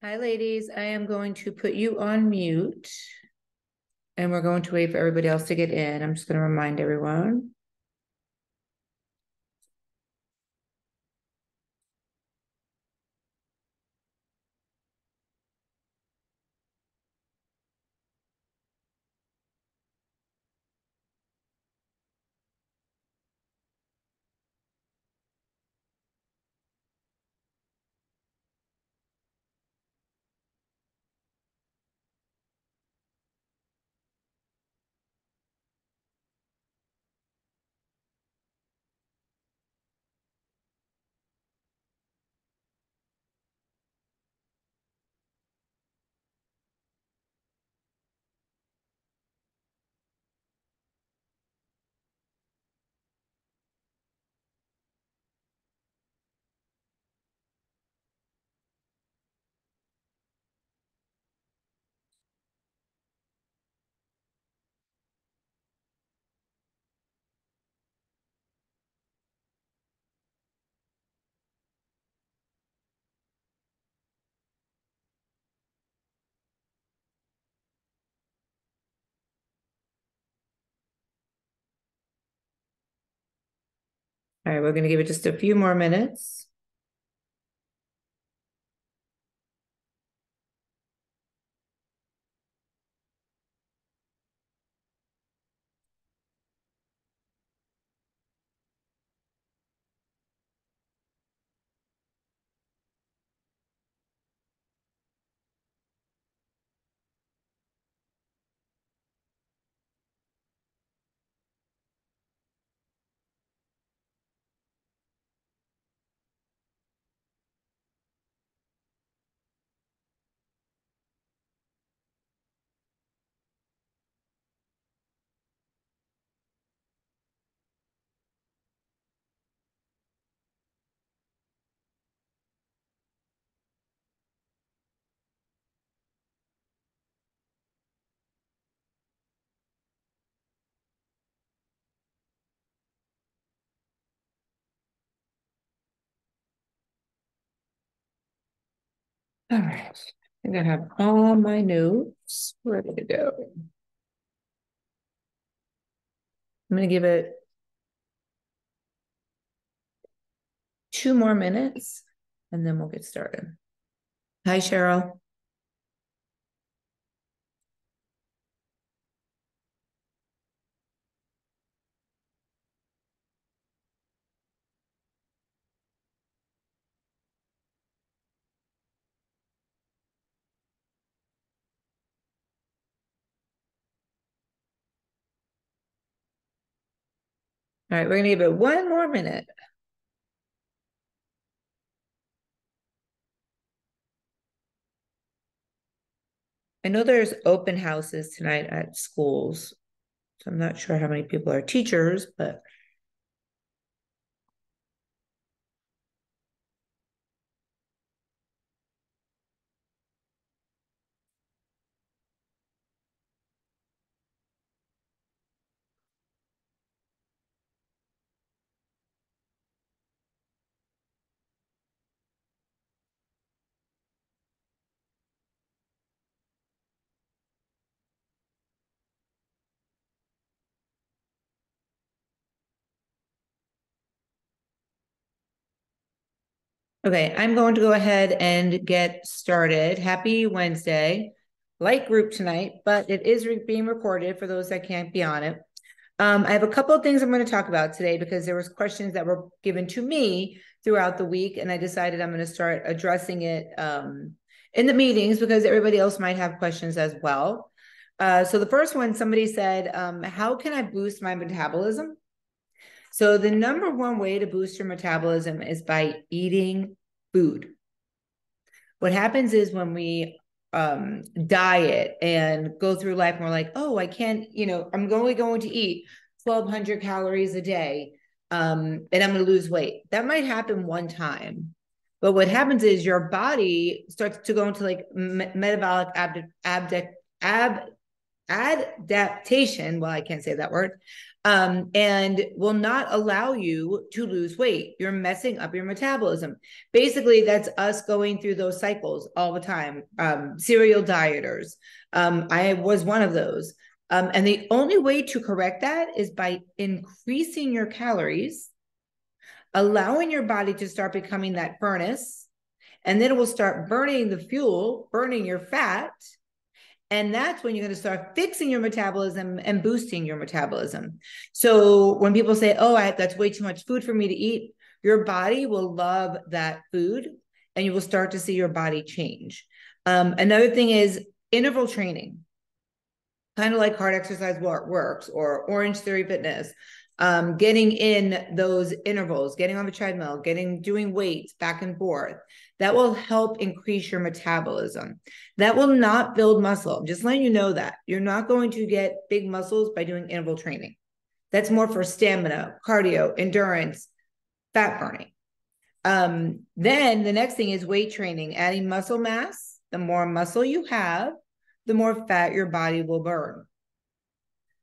Hi, ladies. I am going to put you on mute and we're going to wait for everybody else to get in. I'm just going to remind everyone. All right, we're going to give it just a few more minutes. All right. I think I have all my notes ready to go. I'm going to give it 2 more minutes and then we'll get started. Hi, Cheryl. All right, we're going to give it 1 more minute. I know there's open houses tonight at schools, so I'm not sure how many people are teachers, but okay, I'm going to go ahead and get started. Happy Wednesday. Light group tonight, but it is being recorded for those that can't be on it. I have a couple of things I'm going to talk about today because there was questions that were given to me throughout the week, and I decided I'm going to start addressing it in the meetings because everybody else might have questions as well. So the first one, somebody said, how can I boost my metabolism? So the number one way to boost your metabolism is by eating food. What happens is when we diet and go through life and we're like, oh, I can't, I'm only going to eat 1,200 calories a day and I'm going to lose weight. That might happen one time. But what happens is your body starts to go into like metabolic adaptation, well, I can't say that word, and will not allow you to lose weight. You're messing up your metabolism. Basically, that's us going through those cycles all the time. Serial dieters. I was one of those. And the only way to correct that is by increasing your calories, allowing your body to start becoming that furnace, and then it will start burning the fuel, burning your fat. And that's when you're going to start fixing your metabolism and boosting your metabolism. So when people say, oh, that's way too much food for me to eat, your body will love that food and you will start to see your body change. Another thing is interval training, kind of like hard exercise works or Orange Theory Fitness. Getting in those intervals, getting on the treadmill, doing weights back and forth, that will help increase your metabolism. That will not build muscle. I'm just letting you know that. You're not going to get big muscles by doing interval training. That's more for stamina, cardio, endurance, fat burning. Then the next thing is weight training, adding muscle mass. The more muscle you have, the more fat your body will burn.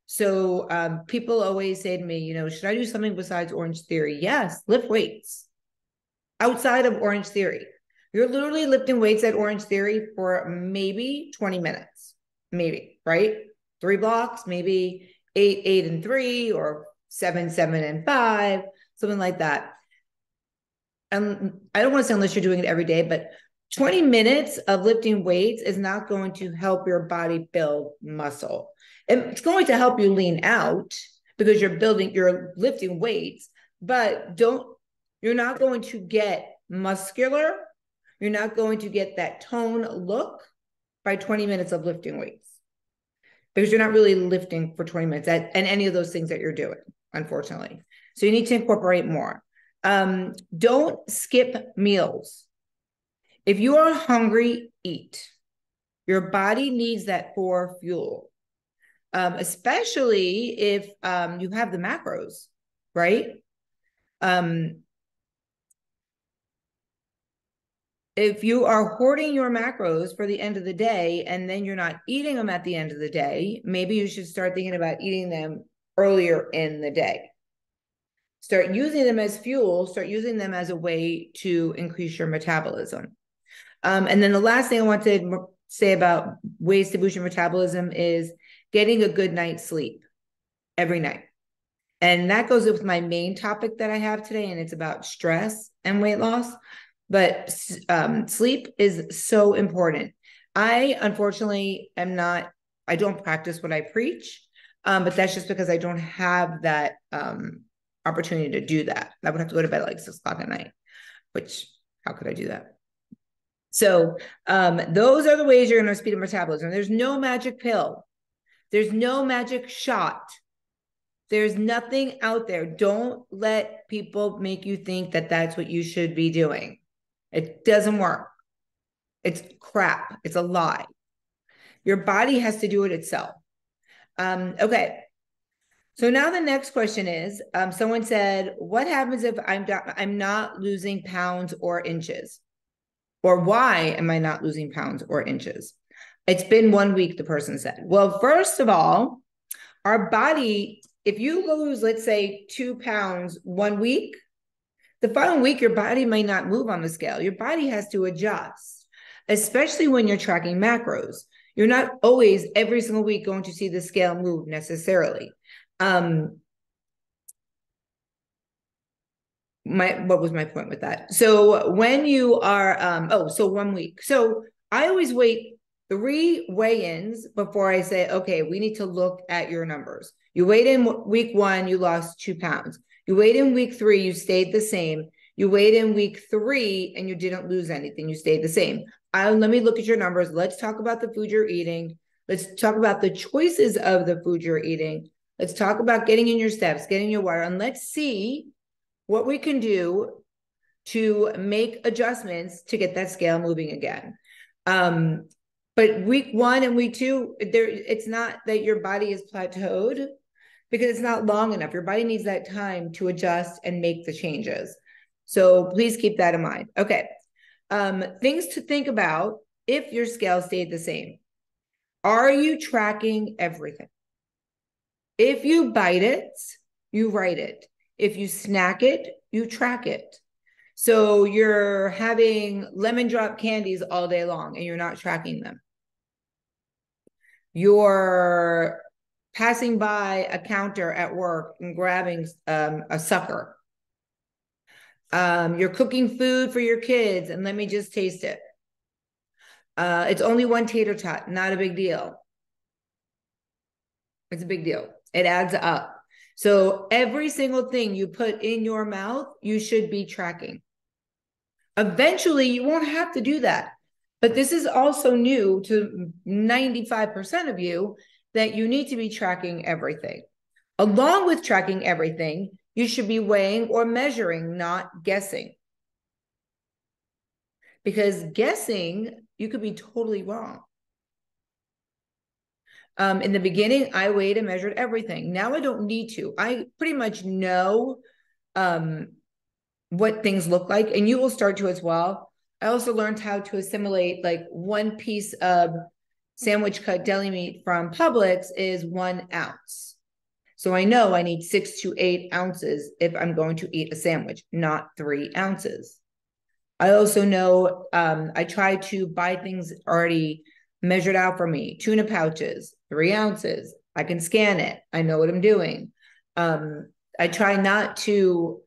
So people always say to me, should I do something besides Orange Theory? Yes, lift weights outside of Orange Theory. You're literally lifting weights at Orange Theory for maybe 20 minutes, maybe, right? 3 blocks, maybe 8 and 3, or 7 and 5, something like that. And I don't want to say unless you're doing it every day, but 20 minutes of lifting weights is not going to help your body build muscle. It's going to help you lean out because you're lifting weights, but you're not going to get muscular. You're not going to get that tone look by 20 minutes of lifting weights because you're not really lifting for 20 minutes and any of those things that you're doing, unfortunately. So you need to incorporate more. Don't skip meals. If you are hungry, eat. Your body needs that for fuel, especially if you have the macros, right? If you are hoarding your macros for the end of the day and then you're not eating them at the end of the day, maybe you should start thinking about eating them earlier in the day. Start using them as fuel, start using them as a way to increase your metabolism. And then the last thing I want to say about ways to boost your metabolism is getting a good night's sleep every night. And that goes with my main topic that I have today, and it's about stress and weight loss. But sleep is so important. I unfortunately I don't practice what I preach, but that's just because I don't have that opportunity to do that. I would have to go to bed at like 6 o'clock at night, which how could I do that? So those are the ways you're going to speed up metabolism. There's no magic pill. There's no magic shot. There's nothing out there. Don't let people make you think that that's what you should be doing. It doesn't work. It's crap. It's a lie. Your body has to do it itself. Okay. So now the next question is, someone said, what happens if I'm not losing pounds or inches? Or why am I not losing pounds or inches? It's been 1 week, the person said. Well, first of all, our body, if you lose, let's say 2 pounds 1 week, the following week, your body may not move on the scale. Your body has to adjust, especially when you're tracking macros. You're not always every single week going to see the scale move necessarily. What was my point with that? So when you are, so 1 week. So I always wait 3 weigh-ins before I say, okay, we need to look at your numbers. You weighed in week 1, you lost 2 pounds. You weighed in week 3, you stayed the same. You weighed in week 3 and you didn't lose anything. You stayed the same. Let me look at your numbers. Let's talk about the food you're eating. Let's talk about the choices of the food you're eating. Let's talk about getting in your steps, getting your water, and let's see what we can do to make adjustments to get that scale moving again. But week 1 and week 2, it's not that your body is plateaued because it's not long enough. Your body needs that time to adjust and make the changes. So please keep that in mind. Okay. Things to think about if your scale stayed the same. Are you tracking everything? If you bite it, you write it. If you snack it, you track it. So you're having lemon drop candies all day long and you're not tracking them. You're passing by a counter at work and grabbing a sucker. You're cooking food for your kids and let me just taste it. It's only one tater tot, not a big deal. It's a big deal. It adds up. So every single thing you put in your mouth, you should be tracking. Eventually, you won't have to do that. But this is also new to 95% of you, that you need to be tracking everything. Along with tracking everything, you should be weighing or measuring, not guessing. Because guessing, you could be totally wrong. In the beginning, I weighed and measured everything. Now I don't need to. I pretty much know what things look like, and you will start to as well. I also learned how to assimilate, like, one piece of sandwich cut deli meat from Publix is 1 ounce. So I know I need 6 to 8 ounces if I'm going to eat a sandwich, not 3 ounces. I also know I try to buy things already measured out for me. Tuna pouches, 3 ounces. I can scan it. I know what I'm doing. I try not to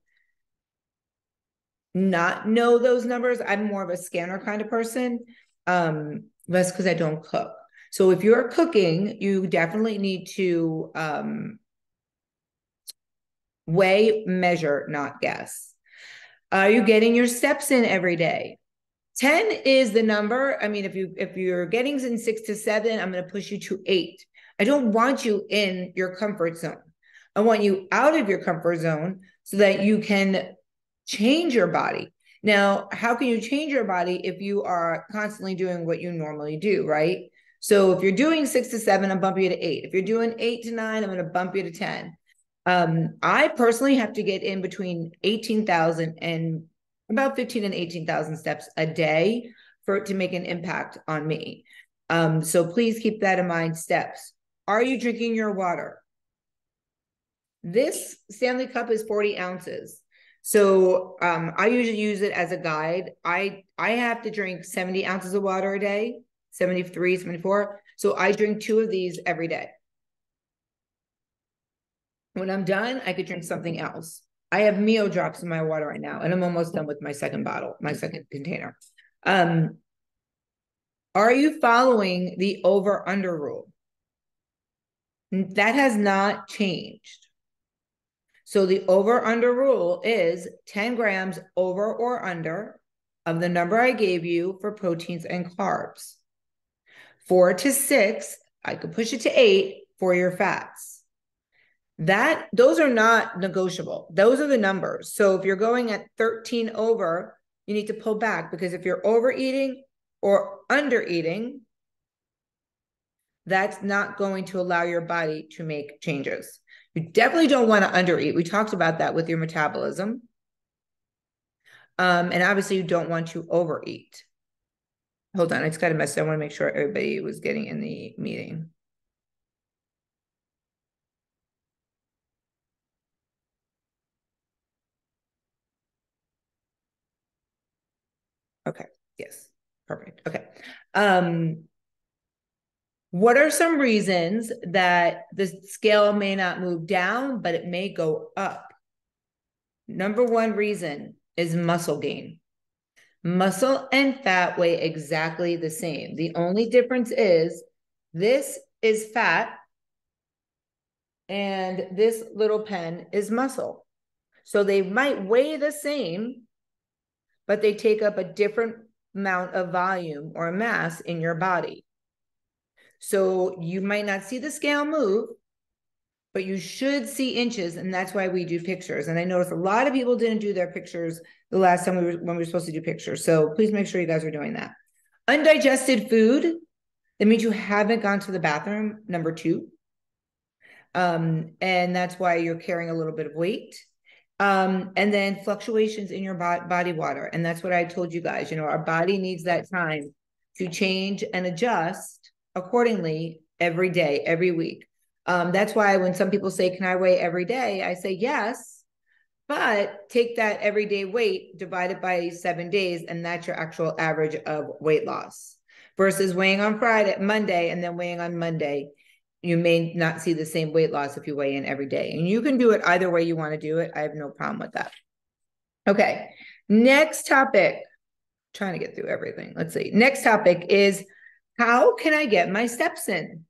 not know those numbers. I'm more of a scanner kind of person. That's because I don't cook. So if you're cooking, you definitely need to weigh, measure, not guess. Are you getting your steps in every day? 10 is the number. I mean, if you're getting in 6 to 7, I'm going to push you to 8. I don't want you in your comfort zone. I want you out of your comfort zone so that you can change your body. Now, how can you change your body if you are constantly doing what you normally do, right? So if you're doing 6 to 7, I'm bumping you to 8. If you're doing 8 to 9, I'm going to bump you to 10. I personally have to get in between 18,000 and about 15 and 18,000 steps a day for it to make an impact on me. So please keep that in mind. Steps. Are you drinking your water? This Stanley Cup is 40 ounces. So I usually use it as a guide. I have to drink 70 ounces of water a day, 73, 74. So I drink 2 of these every day. When I'm done, I could drink something else. I have Mio drops in my water right now, and I'm almost done with my second bottle, my second container. Are you following the over-under rule? That has not changed. So the over-under rule is 10 grams over or under of the number I gave you for proteins and carbs. 4 to 6, I could push it to 8 for your fats. Those are not negotiable. Those are the numbers. So if you're going at 13 over, you need to pull back, because if you're overeating or under eating, that's not going to allow your body to make changes. You definitely don't want to undereat. We talked about that with your metabolism. And obviously you don't want to overeat. Hold on, I just got a message. I want to make sure everybody was getting in the meeting. Okay, yes, perfect. Okay. What are some reasons that the scale may not move down, but it may go up? Number one reason is muscle gain. Muscle and fat weigh exactly the same. The only difference is this is fat and this little pen is muscle. So they might weigh the same, but they take up a different amount of volume or mass in your body. So you might not see the scale move, but you should see inches, and that's why we do pictures. And I noticed a lot of people didn't do their pictures the last time when we were supposed to do pictures. So please make sure you guys are doing that. Undigested food, that means you haven't gone to the bathroom, number 2. And that's why you're carrying a little bit of weight. And then fluctuations in your body water. And that's what I told you guys, our body needs that time to change and adjust accordingly every day, every week. That's why when some people say, can I weigh every day? I say yes, but take that everyday weight, divide it by 7 days, and that's your actual average of weight loss. Versus weighing on Monday, and then weighing on Monday. You may not see the same weight loss if you weigh in every day. And you can do it either way you want to do it. I have no problem with that. Okay, next topic. Trying to get through everything. Let's see. Next topic is, how can I get my steps in?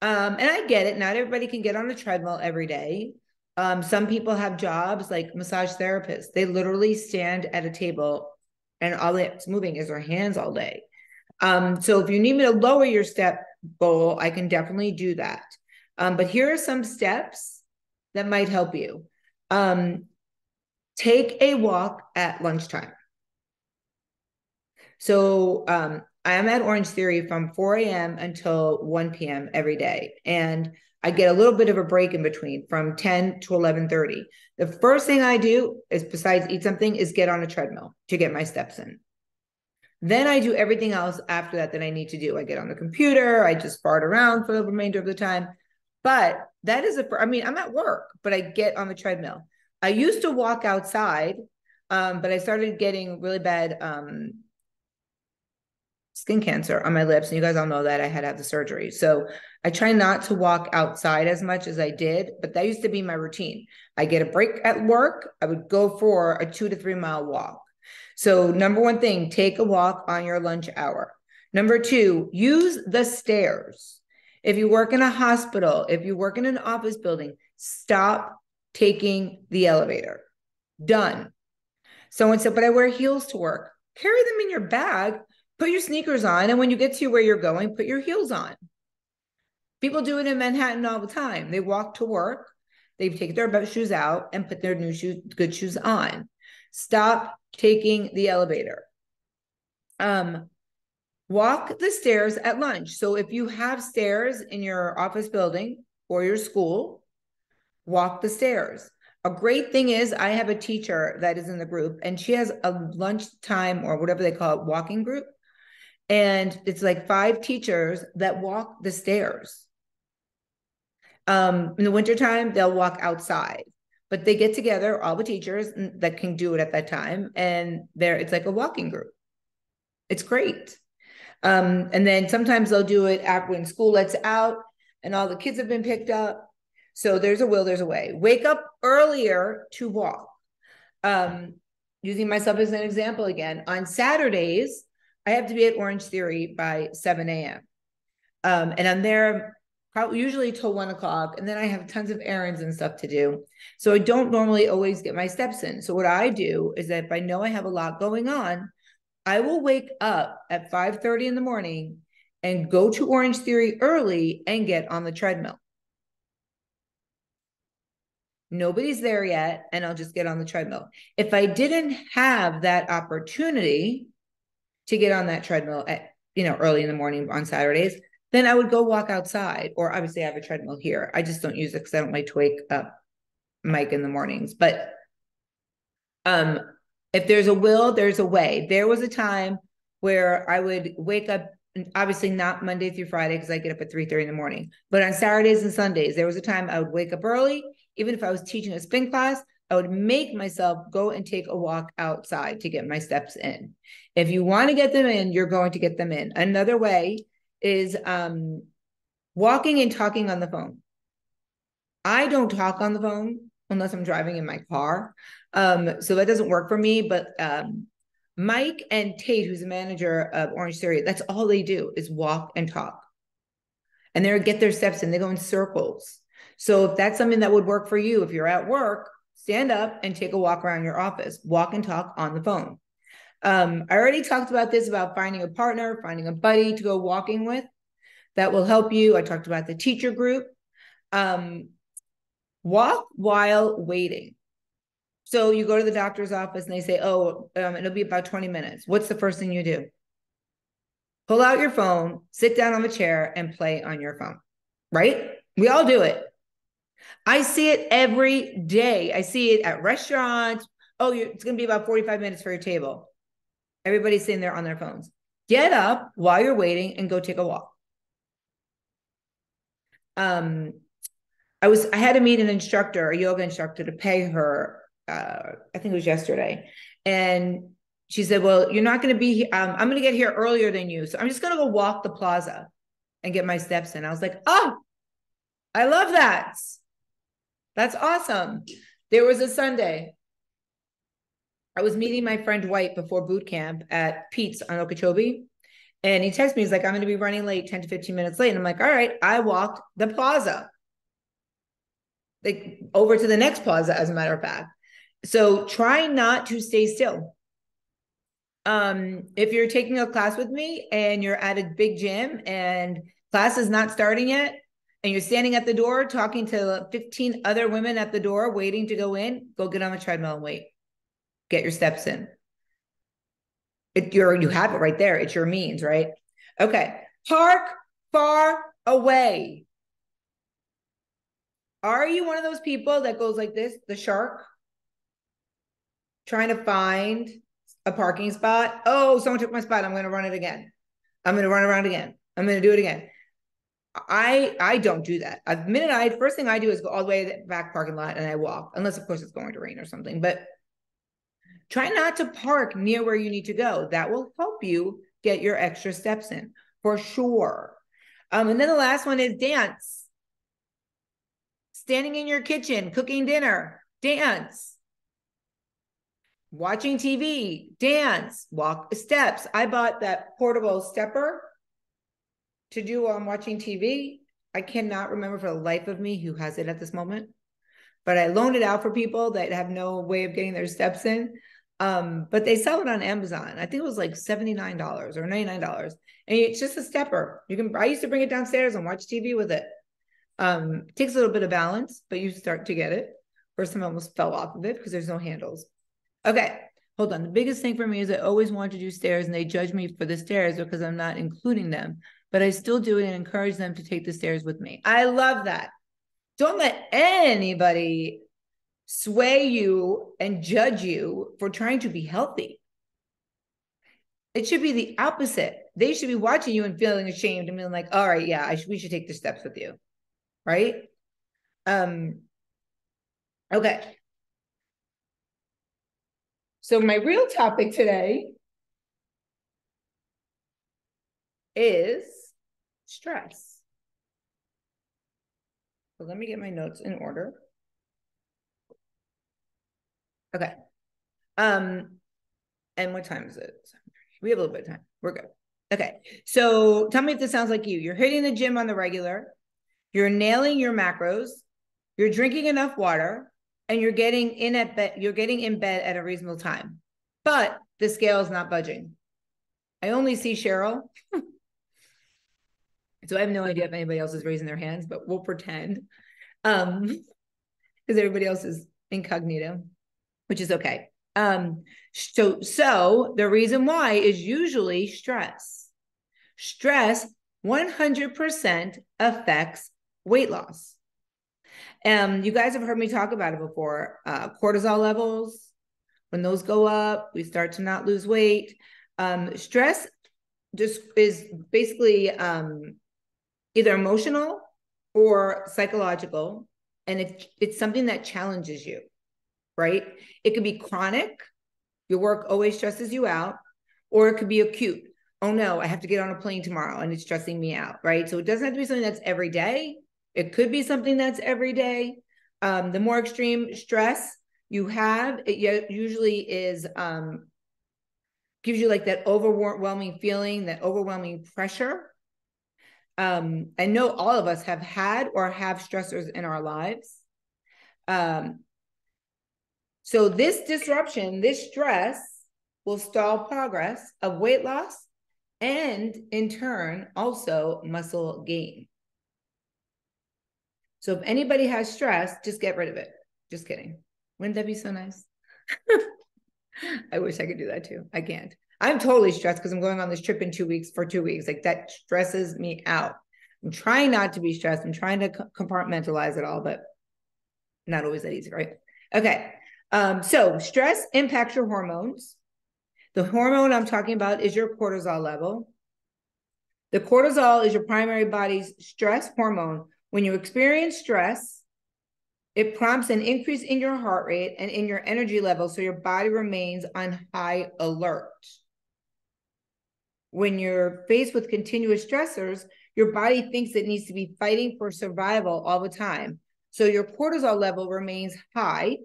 And I get it. Not everybody can get on a treadmill every day. Some people have jobs like massage therapists. They literally stand at a table and all that's moving is their hands all day. So if you need me to lower your step goal, I can definitely do that. But here are some steps that might help you. Take a walk at lunchtime. So I am at Orange Theory from 4 a.m. until 1 p.m. every day. And I get a little bit of a break in between from 10 to 11:30. The first thing I do is, besides eat something, is get on a treadmill to get my steps in. Then I do everything else after that I need to do. I get on the computer, I just fart around for the remainder of the time. But that is I'm at work, but I get on the treadmill. I used to walk outside, but I started getting really bad skin cancer on my lips. And you guys all know that I had to have the surgery. So I try not to walk outside as much as I did, but that used to be my routine. I get a break at work. I would go for a 2 to 3 mile walk. So number one thing, take a walk on your lunch hour. Number two, use the stairs. If you work in a hospital, if you work in an office building, stop taking the elevator. Done. Someone said, but I wear heels to work. Carry them in your bag. Put your sneakers on, and when you get to where you're going, put your heels on. People do it in Manhattan all the time. They walk to work, they take their shoes out and put their new shoes, good shoes on. Stop taking the elevator. Walk the stairs at lunch. So if you have stairs in your office building or your school, walk the stairs. A great thing is, I have a teacher that is in the group, and she has a lunchtime, or whatever they call it, walking group. And it's like 5 teachers that walk the stairs. In the wintertime, they'll walk outside, but they get together, all the teachers that can do it at that time. And it's like a walking group. It's great. And then sometimes they'll do it when school lets out and all the kids have been picked up. So there's a will, there's a way. Wake up earlier to walk. Using myself as an example again, on Saturdays, I have to be at Orange Theory by 7 a.m. And I'm there usually till 1 o'clock. And then I have tons of errands and stuff to do. So I don't normally always get my steps in. So what I do is that if I know I have a lot going on, I will wake up at 5:30 in the morning and go to Orange Theory early and get on the treadmill. Nobody's there yet, and I'll just get on the treadmill. If I didn't have that opportunity to get on that treadmill at, early in the morning on Saturdays, then I would go walk outside, or obviously I have a treadmill here. I just don't use it because I don't like to wake up Mike in the mornings. But if there's a will, there's a way. There was a time where I would wake up, obviously not Monday through Friday because I get up at 3:30 in the morning, but on Saturdays and Sundays, there was a time I would wake up early. Even if I was teaching a spin class, I would make myself go and take a walk outside to get my steps in. If you want to get them in, you're going to get them in. Another way is walking and talking on the phone. I don't talk on the phone unless I'm driving in my car. So that doesn't work for me. But Mike and Tate, who's the manager of Orange Theory, that's all they do is walk and talk. And they get their steps in. They go in circles. So if that's something that would work for you, if you're at work, stand up and take a walk around your office, walk and talk on the phone. I already talked about this, about finding a partner, finding a buddy to go walking with. That will help you. I talked about the teacher group. Walk while waiting. So you go to the doctor's office and they say, it'll be about 20 minutes. What's the first thing you do? Pull out your phone, sit down on the chair and play on your phone, right? We all do it. I see it every day. I see it at restaurants. It's going to be about 45 minutes for your table. Everybody's sitting there on their phones. Get up while you're waiting and go take a walk. I had to meet an instructor, a yoga instructor, to pay her. I think it was yesterday, and she said, "Well, you're not going to be. I'm going to get here earlier than you, so I'm just going to go walk the plaza and get my steps in." I was like, "Oh, I love that. That's awesome." There was a Sunday. I was meeting my friend White before boot camp at Pete's on Okeechobee. And he texted me, he's like, "I'm going to be running late, 10 to 15 minutes late." And I'm like, "All right." I walked the plaza, like over to the next plaza, as a matter of fact. So try not to stay still. If you're taking a class with me and you're at a big gym and class is not starting yet, and you're standing at the door talking to 15 other women at the door waiting to go in, go get on the treadmill and wait. Get your steps in. You have it right there. It's your means, right? Okay. Park far away. Are you one of those people that goes like this, the shark, trying to find a parking spot? Oh, someone took my spot. I'm going to run it again. I'm going to run around again. I'm going to do it again. I don't do that. First thing I do is go all the way to the back parking lot and I walk, unless of course it's going to rain or something. But try not to park near where you need to go. That will help you get your extra steps in for sure. And then the last one is dance. Standing in your kitchen, cooking dinner, dance. Watching TV, dance, walk steps. I bought that portable stepper to do while I'm watching TV. I cannot remember for the life of me who has it at this moment, but I loaned it out for people that have no way of getting their steps in. But they sell it on Amazon. I think it was like $79 or $99. And it's just a stepper. I used to bring it downstairs and watch TV with it. Takes a little bit of balance, but you start to get it. First time I almost fell off of it because there's no handles. Okay, hold on. The biggest thing for me is I always want to do stairs and they judge me for the stairs because I'm not including them, but I still do it and encourage them to take the stairs with me. I love that. Don't let anybody sway you and judge you for trying to be healthy. It should be the opposite. They should be watching you and feeling ashamed and being like, "All right, yeah, we should take the steps with you." Right? Okay. So my real topic today is stress. So let me get my notes in order. Okay. And what time is it? We have a little bit of time. We're good. Okay. So tell me if this sounds like you. You're hitting the gym on the regular. You're nailing your macros. You're drinking enough water, and you're getting in bed at a reasonable time. But the scale is not budging. I only see Cheryl. So I have no idea if anybody else is raising their hands, but we'll pretend. Because everybody else is incognito, which is okay. So the reason why is usually stress. Stress 100% affects weight loss. You guys have heard me talk about it before. Cortisol levels, when those go up, we start to not lose weight. Stress just is basically either emotional or psychological, and it's something that challenges you, right? It could be chronic. Your work always stresses you out, or it could be acute. Oh no, I have to get on a plane tomorrow and it's stressing me out, right? So it doesn't have to be something that's every day. It could be something that's every day. The more extreme stress you have, it usually is gives you like that overwhelming feeling, that overwhelming pressure. I know all of us have had or have stressors in our lives. So this disruption, this stress will stall progress of weight loss and in turn also muscle gain. So if anybody has stress, just get rid of it. Just kidding. Wouldn't that be so nice? I wish I could do that too. I can't. I'm totally stressed because I'm going on this trip in 2 weeks for 2 weeks. Like that stresses me out. I'm trying not to be stressed. I'm trying to compartmentalize it all, but not always that easy, right? Okay. So stress impacts your hormones. The hormone I'm talking about is your cortisol level. The cortisol is your primary body's stress hormone. When you experience stress, it prompts an increase in your heart rate and in your energy level, so your body remains on high alert. When you're faced with continuous stressors, your body thinks it needs to be fighting for survival all the time. So your cortisol level remains high.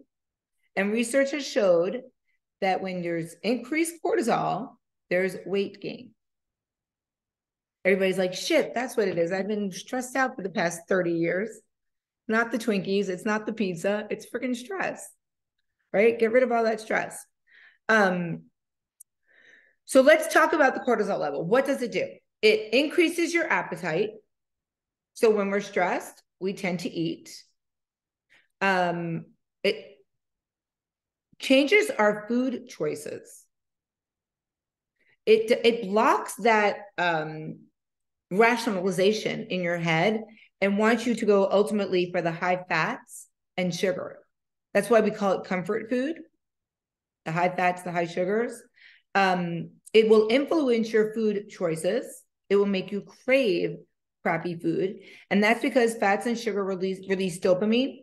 And research has showed that when there's increased cortisol, there's weight gain. Everybody's like, shit, that's what it is. I've been stressed out for the past 30 years. Not the Twinkies, it's not the pizza, it's freaking stress, right? Get rid of all that stress. So let's talk about the cortisol level. What does it do? It increases your appetite. So when we're stressed, we tend to eat. It changes our food choices. It blocks that rationalization in your head and wants you to go ultimately for the high fats and sugar. That's why we call it comfort food, the high fats, the high sugars. It will influence your food choices. It will make you crave crappy food. And that's because fats and sugar release dopamine.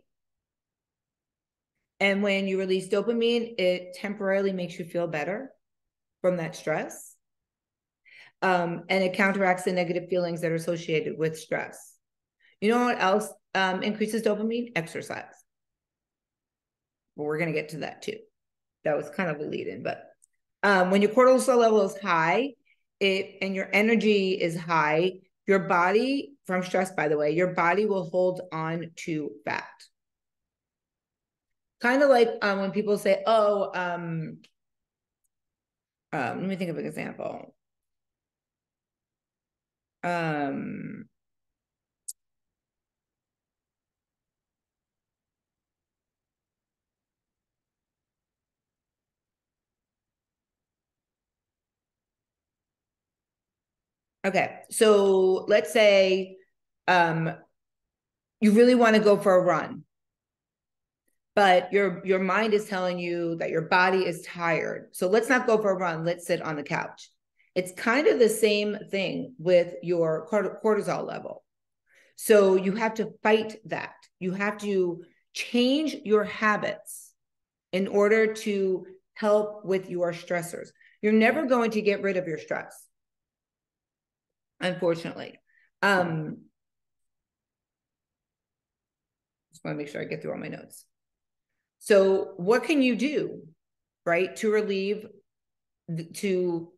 And when you release dopamine, it temporarily makes you feel better from that stress. And it counteracts the negative feelings that are associated with stress. You know what else increases dopamine? Exercise. Well, we're going to get to that too. That was kind of a lead-in, but when your cortisol level is high, and your energy is high, your body, from stress, by the way, your body will hold on to fat. Kind of like when people say, oh, let me think of an example. Okay, so let's say you really want to go for a run, but your mind is telling you that your body is tired. So let's not go for a run. Let's sit on the couch. It's kind of the same thing with your cortisol level. So you have to fight that. You have to change your habits in order to help with your stressors. You're never going to get rid of your stress, unfortunately. Just want to make sure I get through all my notes. So what can you do, right, to relieve, to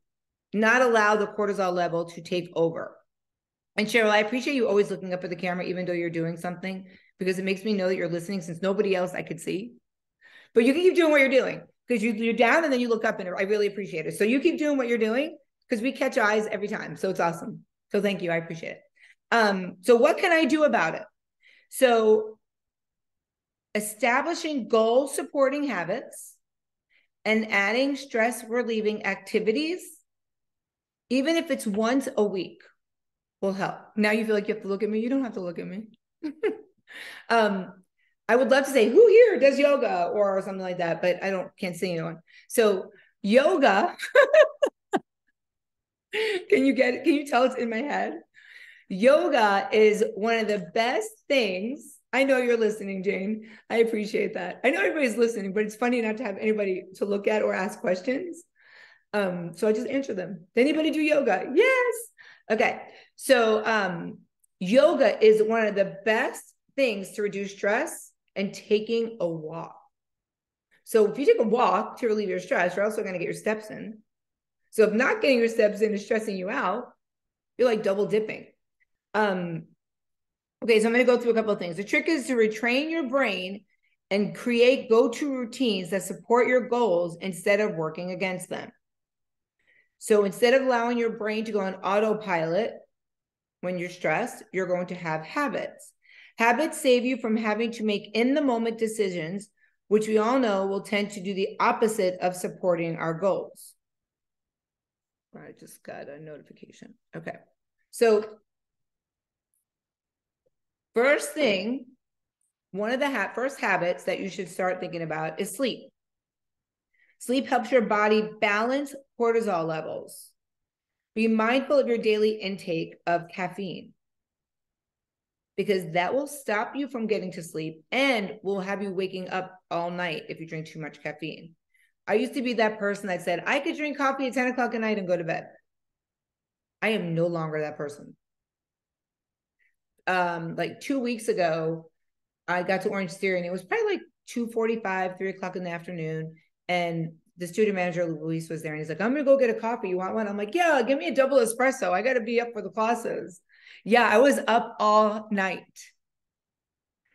not allow the cortisol level to take over? And Cheryl, I appreciate you always looking up at the camera, even though you're doing something, because it makes me know that you're listening, since nobody else I could see. But you can keep doing what you're doing, because you're down and then you look up, and I really appreciate it. So you keep doing what you're doing, because we catch eyes every time. So it's awesome. So thank you. I appreciate it. So what can I do about it? So establishing goal supporting habits and adding stress relieving activities, even if it's once a week, will help. Now you feel like you have to look at me. You don't have to look at me. I would love to say, who here does yoga or something like that, but I can't see anyone. So yoga, can you tell it's in my head? Yoga is one of the best things. I know you're listening, Jane. I appreciate that. I know everybody's listening, but it's funny not to have anybody to look at or ask questions. So I just answer them. Did anybody do yoga? Yes. Okay. So yoga is one of the best things to reduce stress, and taking a walk. So if you take a walk to relieve your stress, you're also going to get your steps in. So if not getting your steps in is stressing you out, you're like double dipping. Okay, so I'm going to go through a couple of things. The trick is to retrain your brain and create go-to routines that support your goals instead of working against them. So instead of allowing your brain to go on autopilot when you're stressed, you're going to have habits. Habits save you from having to make in-the-moment decisions, which we all know will tend to do the opposite of supporting our goals. I just got a notification. Okay, so first thing, one of the first habits that you should start thinking about is sleep. Sleep helps your body balance cortisol levels. Be mindful of your daily intake of caffeine, because that will stop you from getting to sleep and will have you waking up all night if you drink too much caffeine. I used to be that person that said, I could drink coffee at 10 o'clock at night and go to bed. I am no longer that person. Like 2 weeks ago, I got to Orange Theory and it was probably like 2:45, 3 o'clock in the afternoon. And the student manager, Luis, was there and he's like, I'm going to go get a coffee. You want one? I'm like, yeah, give me a double espresso. I got to be up for the classes. Yeah, I was up all night.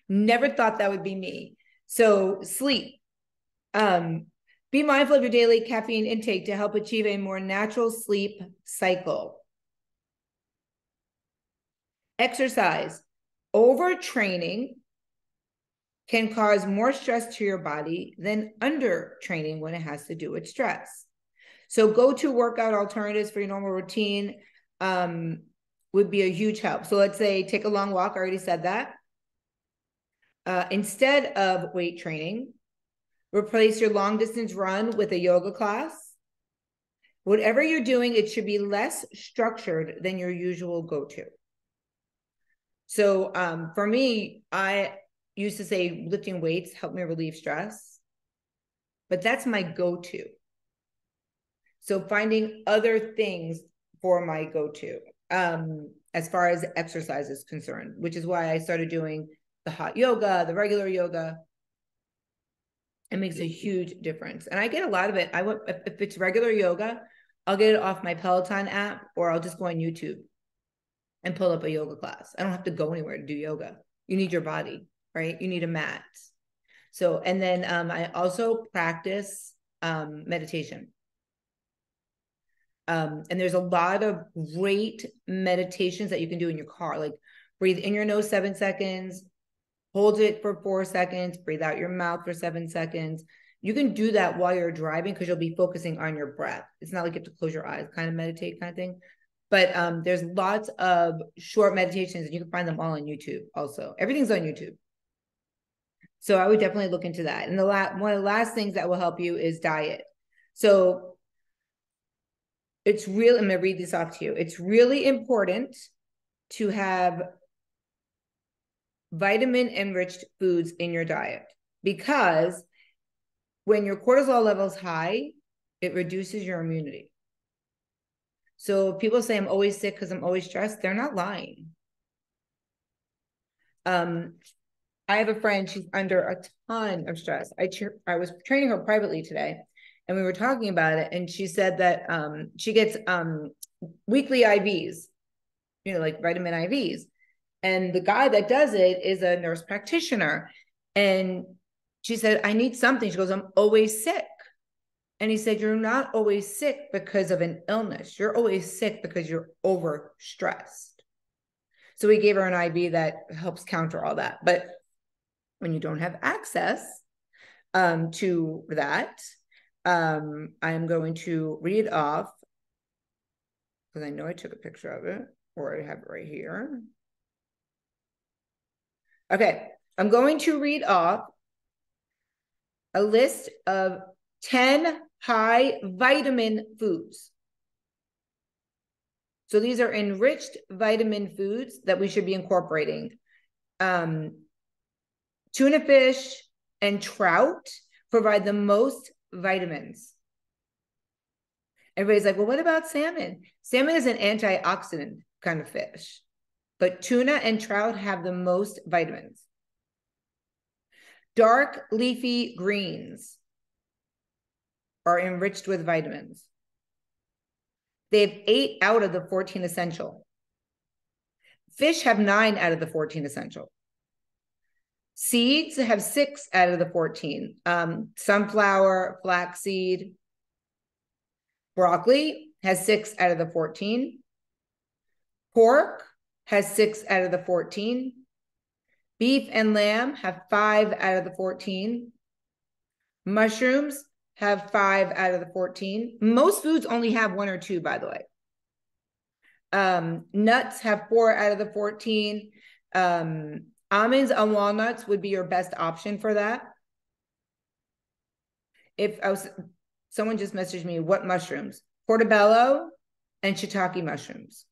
Never thought that would be me. So sleep. Be mindful of your daily caffeine intake to help achieve a more natural sleep cycle. Exercise. Overtraining can cause more stress to your body than undertraining when it has to do with stress. So go-to workout alternatives for your normal routine would be a huge help. So let's say take a long walk. I already said that. Instead of weight training, replace your long distance run with a yoga class. Whatever you're doing, it should be less structured than your usual go-to. So for me, I used to say lifting weights help me relieve stress, but that's my go-to. So finding other things for my go-to as far as exercise is concerned, which is why I started doing the hot yoga, the regular yoga. It makes a huge difference. And I get a lot of it. If it's regular yoga, I'll get it off my Peloton app, or I'll just go on YouTube and pull up a yoga class. I don't have to go anywhere to do yoga. You need your body, right? You need a mat. So, and then I also practice meditation. And there's a lot of great meditations that you can do in your car, like breathe in your nose 7 seconds, hold it for 4 seconds, breathe out your mouth for 7 seconds. You can do that while you're driving because you'll be focusing on your breath. It's not like you have to close your eyes, kind of meditate kind of thing. But there's lots of short meditations and you can find them all on YouTube also. Everything's on YouTube. So I would definitely look into that. And one of the last things that will help you is diet. So it's real. I'm going to read this off to you. It's really important to have vitamin enriched foods in your diet, because when your cortisol level is high, it reduces your immunity. So if people say I'm always sick because I'm always stressed, they're not lying. I have a friend, she's under a ton of stress. I was training her privately today and we were talking about it. And she said that she gets weekly IVs, like vitamin IVs. And the guy that does it is a nurse practitioner. And she said, I need something. She goes, I'm always sick. And he said, you're not always sick because of an illness. You're always sick because you're overstressed. So we gave her an IV that helps counter all that. But when you don't have access to that, I'm going to read off, because I know I took a picture of it, or I have it right here. Okay, I'm going to read off a list of 10 high vitamin foods. So these are enriched vitamin foods that we should be incorporating. Tuna fish and trout provide the most vitamins. Everybody's like, well, what about salmon? Salmon is an antioxidant kind of fish, but tuna and trout have the most vitamins. Dark leafy greens are enriched with vitamins. They have 8 out of the 14 essential. Fish have 9 out of the 14 essential. Seeds have 6 out of the 14. Sunflower, flaxseed. Broccoli has 6 out of the 14. Pork has 6 out of the 14. Beef and lamb have 5 out of the 14. Mushrooms have 5 out of the 14. Most foods only have 1 or 2, by the way. Nuts have 4 out of the 14. Almonds and walnuts would be your best option for that. Someone just messaged me, what mushrooms? Portobello and shiitake mushrooms.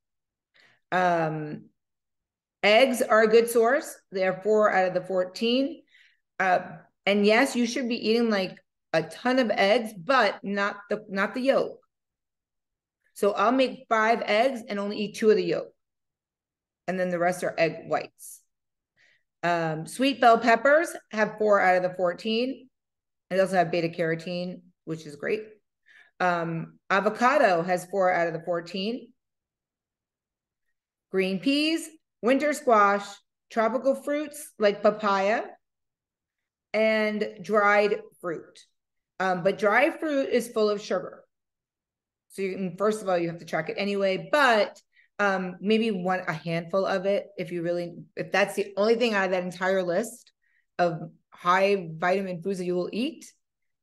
Eggs are a good source. They're 4 out of the 14. And yes, you should be eating like a ton of eggs, but not the yolk. So I'll make 5 eggs and only eat 2 of the yolk. And then the rest are egg whites. Sweet bell peppers have 4 out of the 14. They also have beta carotene, which is great. Avocado has 4 out of the 14. Green peas, winter squash, tropical fruits like papaya, and dried fruit. But dried fruit is full of sugar. So first of all, you have to track it anyway, but maybe a handful of it if that's the only thing out of that entire list of high vitamin foods that you will eat,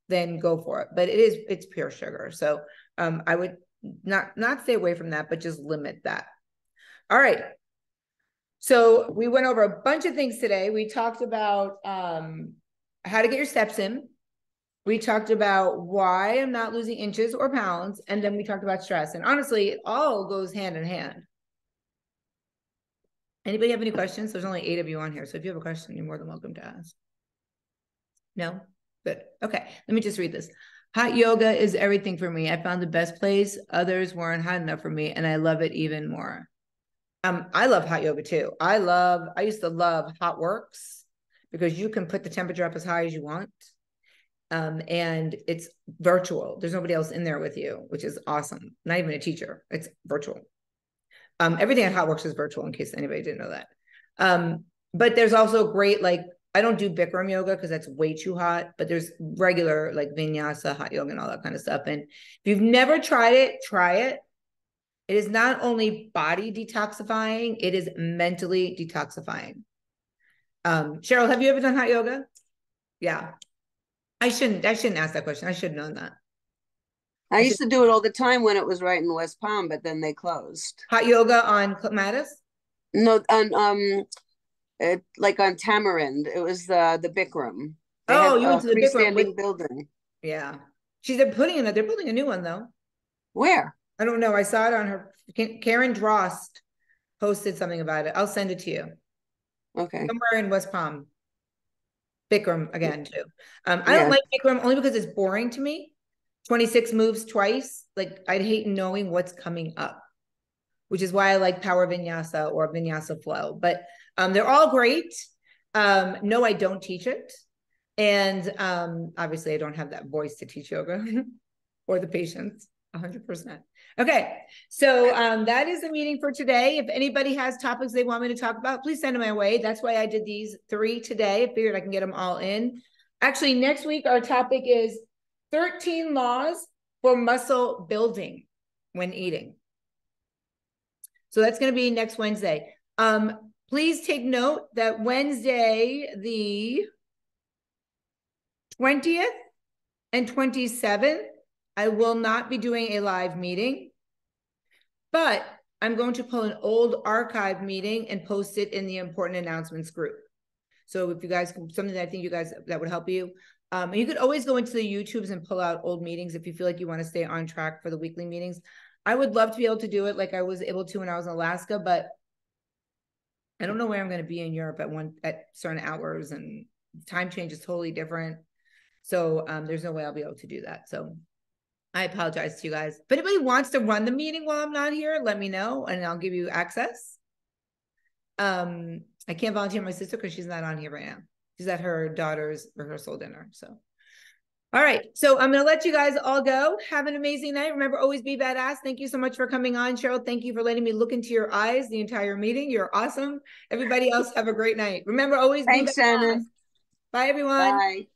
then go for it. But it's pure sugar. So I would not stay away from that, but just limit that. All right. So we went over a bunch of things today. We talked about how to get your steps in. We talked about why I'm not losing inches or pounds. And then we talked about stress. And honestly, it all goes hand in hand. Anybody have any questions? There's only 8 of you on here. So if you have a question, you're more than welcome to ask. No? Good. Okay. Let me just read this. Hot yoga is everything for me. I found the best place. Others weren't hot enough for me, and I love it even more. I love hot yoga too. I used to love Hot Works because you can put the temperature up as high as you want. And it's virtual. There's nobody else in there with you, which is awesome. Not even a teacher. It's virtual. Everything at Hot Works is virtual, in case anybody didn't know that. But there's also great, like, I don't do Bikram yoga because that's way too hot, but there's regular like vinyasa, hot yoga, and all that kind of stuff. And if you've never tried it, try it. It is not only body detoxifying, it is mentally detoxifying. Cheryl, have you ever done hot yoga? Yeah. I shouldn't ask that question. I should have known that. I used to do it all the time when it was right in West Palm, but then they closed. Hot yoga on Clematis? No, on like on Tamarind. It was the Bikram. They you went to the freestanding building. Yeah. They're building a new one though. Where? I don't know. I saw it on her. Karen Drost posted something about it. I'll send it to you. Okay. Somewhere in West Palm. Bikram again too. I don't like Bikram only because it's boring to me. 26 moves twice. Like I'd hate knowing what's coming up, which is why I like Power Vinyasa or Vinyasa Flow. But they're all great. No, I don't teach it. And obviously I don't have that voice to teach yoga or the patients 100%. Okay. So that is the meeting for today. If anybody has topics they want me to talk about, please send them my way. That's why I did these 3 today. I figured I can get them all in. Actually, next week, our topic is 13 laws for muscle building when eating. So that's going to be next Wednesday. Please take note that Wednesday, the 20th and 27th, I will not be doing a live meeting, but I'm going to pull an old archive meeting and post it in the important announcements group. So if you guys, something that I think you guys, that would help you. And you could always go into the YouTubes and pull out old meetings if you feel like you want to stay on track for the weekly meetings. I would love to be able to do it like I was able to when I was in Alaska, but I don't know where I'm going to be in Europe at certain hours, and time change is totally different. So there's no way I'll be able to do that. So I apologize to you guys. If anybody wants to run the meeting while I'm not here, let me know and I'll give you access. I can't volunteer my sister because she's not on here right now. She's at her daughter's rehearsal dinner. So, all right. So I'm going to let you guys all go. Have an amazing night. Remember, always be badass. Thank you so much for coming on, Cheryl. Thank you for letting me look into your eyes the entire meeting. You're awesome. Everybody else have a great night. Remember, always be badass. Thanks, Shannon. Bye, everyone. Bye.